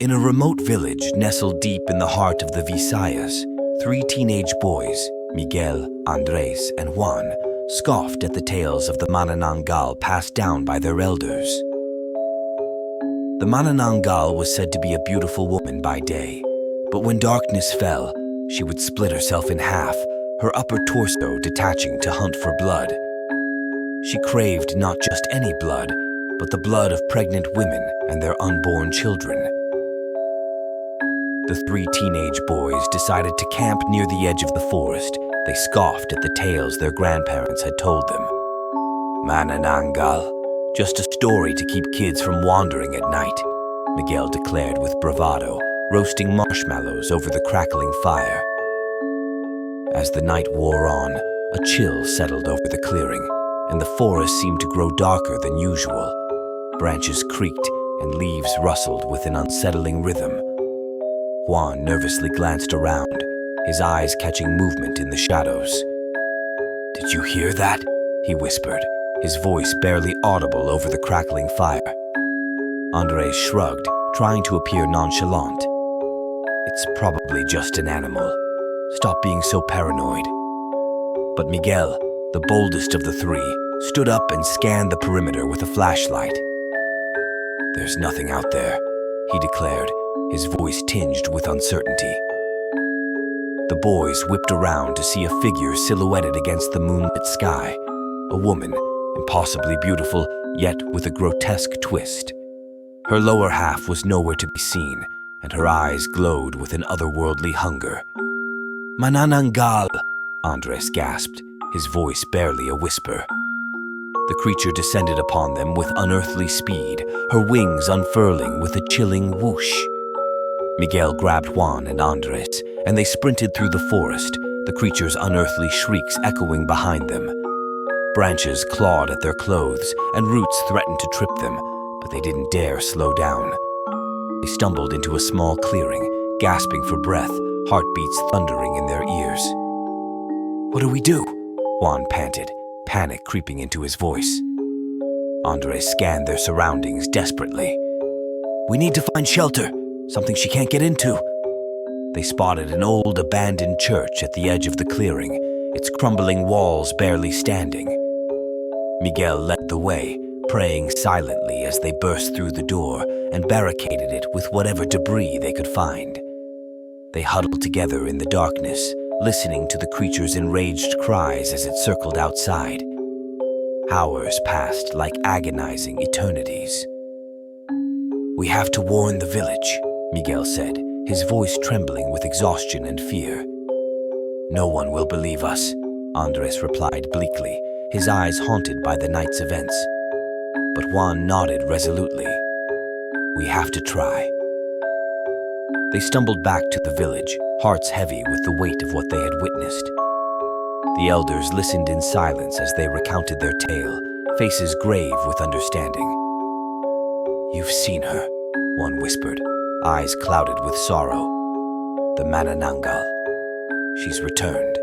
In a remote village nestled deep in the heart of the Visayas, three teenage boys, Miguel, Andres, and Juan, scoffed at the tales of the Manananggal passed down by their elders. The Manananggal was said to be a beautiful woman by day, but when darkness fell, she would split herself in half, her upper torso detaching to hunt for blood. She craved not just any blood, but the blood of pregnant women and their unborn children. The three teenage boys decided to camp near the edge of the forest. They scoffed at the tales their grandparents had told them. Manananggal, just a story to keep kids from wandering at night, Miguel declared with bravado, roasting marshmallows over the crackling fire. As the night wore on, a chill settled over the clearing, and the forest seemed to grow darker than usual. Branches creaked and leaves rustled with an unsettling rhythm. Juan nervously glanced around, his eyes catching movement in the shadows. "Did you hear that?" he whispered, his voice barely audible over the crackling fire. Andres shrugged, trying to appear nonchalant. "It's probably just an animal. Stop being so paranoid." But Miguel, the boldest of the three, stood up and scanned the perimeter with a flashlight. "There's nothing out there," he declared, his voice tinged with uncertainty. The boys whipped around to see a figure silhouetted against the moonlit sky, a woman, impossibly beautiful, yet with a grotesque twist. Her lower half was nowhere to be seen, and her eyes glowed with an otherworldly hunger. "Manananggal!" Andres gasped, his voice barely a whisper. The creature descended upon them with unearthly speed, her wings unfurling with a chilling whoosh. Miguel grabbed Juan and Andres, and they sprinted through the forest, the creature's unearthly shrieks echoing behind them. Branches clawed at their clothes, and roots threatened to trip them, but they didn't dare slow down. They stumbled into a small clearing, gasping for breath, heartbeats thundering in their ears. "What do we do?" Juan panted, panic creeping into his voice. Andres scanned their surroundings desperately. "We need to find shelter, something she can't get into." They spotted an old abandoned church at the edge of the clearing, its crumbling walls barely standing. Miguel led the way, praying silently as they burst through the door and barricaded it with whatever debris they could find. They huddled together in the darkness, listening to the creature's enraged cries as it circled outside. Hours passed like agonizing eternities. "We have to warn the village," Miguel said, his voice trembling with exhaustion and fear. "No one will believe us," Andres replied bleakly, his eyes haunted by the night's events. But Juan nodded resolutely. "We have to try." They stumbled back to the village, hearts heavy with the weight of what they had witnessed. The elders listened in silence as they recounted their tale, faces grave with understanding. "You've seen her," one whispered, eyes clouded with sorrow. "The Manananggal. She's returned."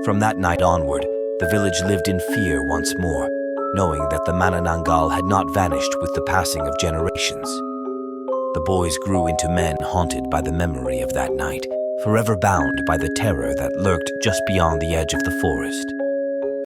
From that night onward, the village lived in fear once more, knowing that the Manananggal had not vanished with the passing of generations. The boys grew into men haunted by the memory of that night, forever bound by the terror that lurked just beyond the edge of the forest.